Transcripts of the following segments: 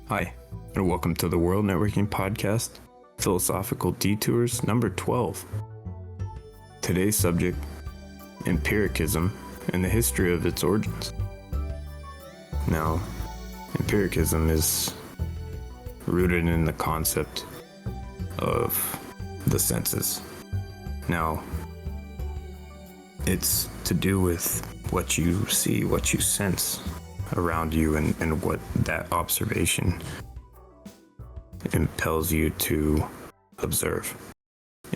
Hi, and welcome to the World Networking Podcast, Philosophical Detours number 12. Today's subject, Empiricism and the history of its origins. Now, Empiricism is rooted in the concept of the senses. Now, it's to do with what you see, what you sense around you, and what that observation impels you to observe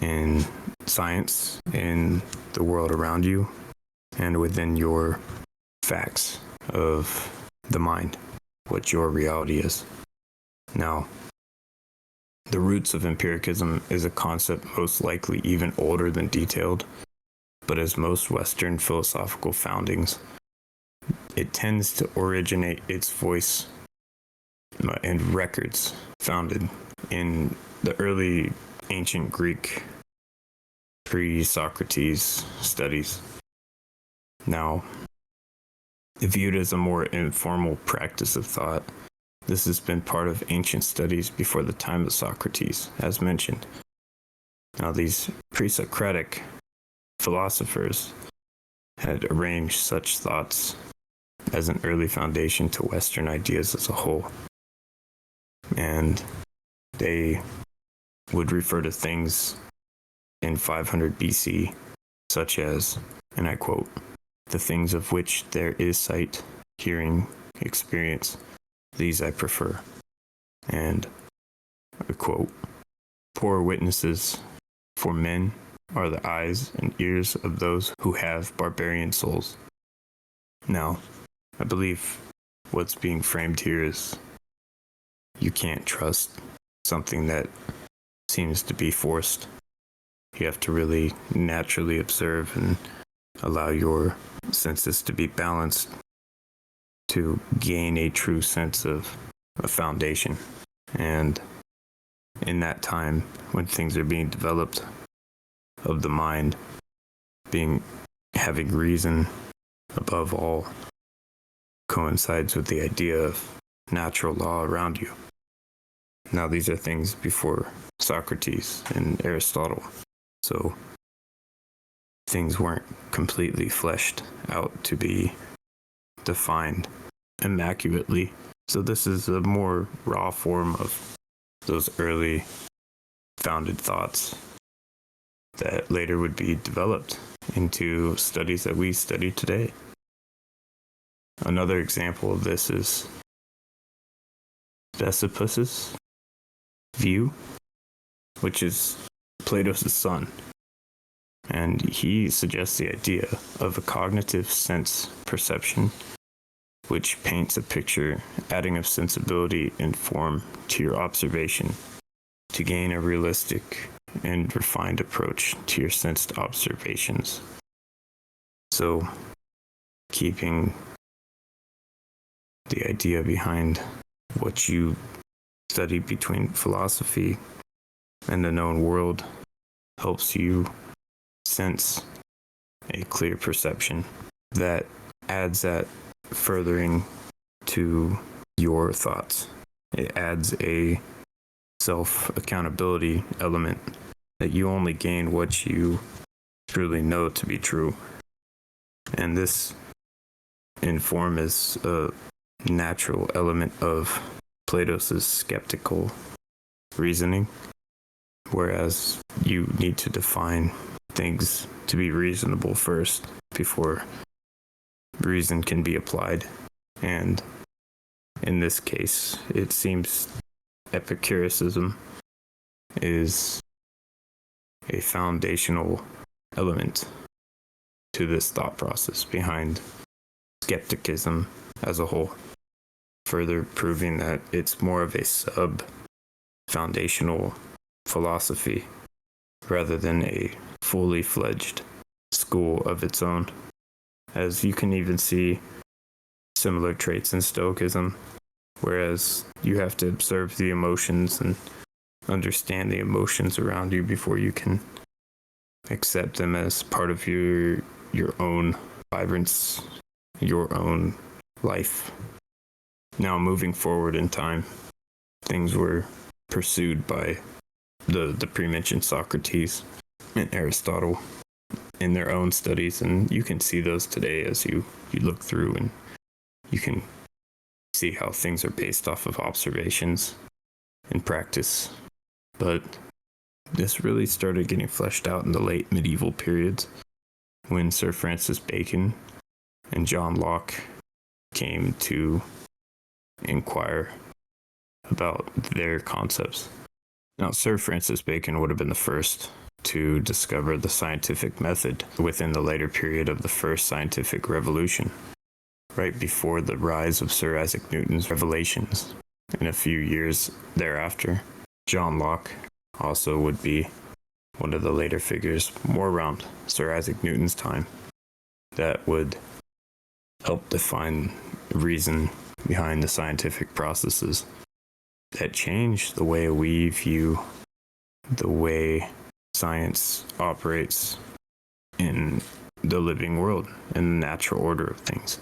in science, in the world around you, and within your facts of the mind, what your reality is. Now, the roots of empiricism is a concept most likely even older than detailed, but as most Western philosophical foundings, it tends to originate its voice and records founded in the early ancient Greek pre-Socrates studies. Now, viewed as a more informal practice of thought, this has been part of ancient studies before the time of Socrates, as mentioned. Now, these Presocratic philosophers had arranged such thoughts as an early foundation to Western ideas as a whole. And they would refer to things in 500 BC, such as, and I quote, "the things of which there is sight, hearing, experience, these I prefer." And I quote, "Poor witnesses for men are the eyes and ears of those who have barbarian souls." Now, I believe what's being framed here is you can't trust something that seems to be forced. You have to really naturally observe and allow your senses to be balanced to gain a true sense of a foundation. And in that time, when things are being developed of the mind, having reason above all, coincides with the idea of natural law around you. Now, these are things before Socrates and Aristotle, so things weren't completely fleshed out to be defined immaculately. So this is a more raw form of those early founded thoughts that later would be developed into studies that we study today. Another example of this is Chrysippus's view, which is Plato's son. And he suggests the idea of a cognitive sense perception, which paints a picture adding of sensibility and form to your observation to gain a realistic and refined approach to your sensed observations. So, keeping the idea behind what you study between philosophy and the known world helps you sense a clear perception that adds that furthering to your thoughts. It adds a self-accountability element that you only gain what you truly know to be true. And this inform is a natural element of Plato's skeptical reasoning, whereas you need to define things to be reasonable first before reason can be applied. And in this case, it seems Epicureanism is a foundational element to this thought process behind skepticism as a whole, further proving that it's more of a sub-foundational philosophy rather than a fully fledged school of its own, as you can even see similar traits in Stoicism, whereas you have to observe the emotions and understand the emotions around you before you can accept them as part of your own vibrance, your own life. Now, moving forward in time, things were pursued by the pre-mentioned Socrates and Aristotle in their own studies, and you can see those today as you look through, and you can see how things are based off of observations and practice. But this really started getting fleshed out in the late medieval periods when Sir Francis Bacon and John Locke came to inquire about their concepts. Now, Sir Francis Bacon would have been the first to discover the scientific method within the later period of the first scientific revolution, right before the rise of Sir Isaac Newton's revelations. In a few years thereafter, John Locke also would be one of the later figures, more around Sir Isaac Newton's time, that would help define the reason behind the scientific processes that change the way we view the way science operates in the living world and the natural order of things.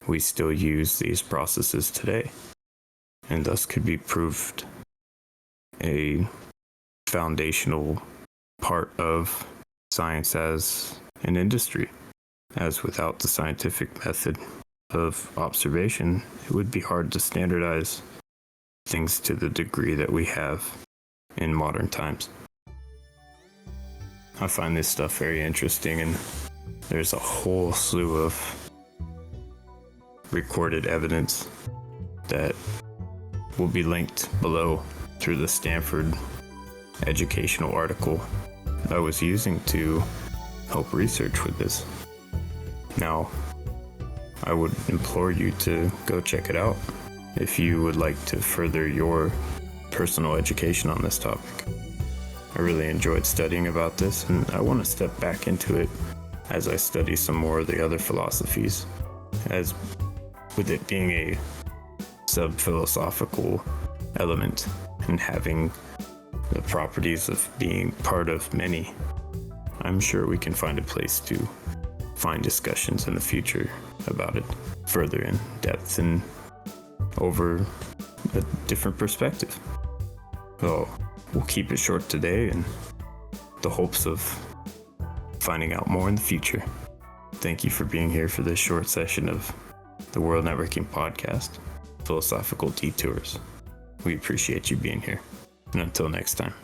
We still use these processes today, and thus could be proved a foundational part of science as an industry, as without the scientific method of observation, it would be hard to standardize things to the degree that we have in modern times. I find this stuff very interesting, and there's a whole slew of recorded evidence that will be linked below through the Stanford educational article I was using to help research with this. Now, I would implore you to go check it out if you would like to further your personal education on this topic. I really enjoyed studying about this, and I want to step back into it as I study some more of the other philosophies, as with it being a sub-philosophical element and having the properties of being part of many. I'm sure we can find a place to find discussions in the future about it further in depth and over a different perspective. So we'll keep it short today in the hopes of finding out more in the future. Thank you for being here for this short session of the World Networking Podcast, Philosophical Detours. We appreciate you being here. And until next time.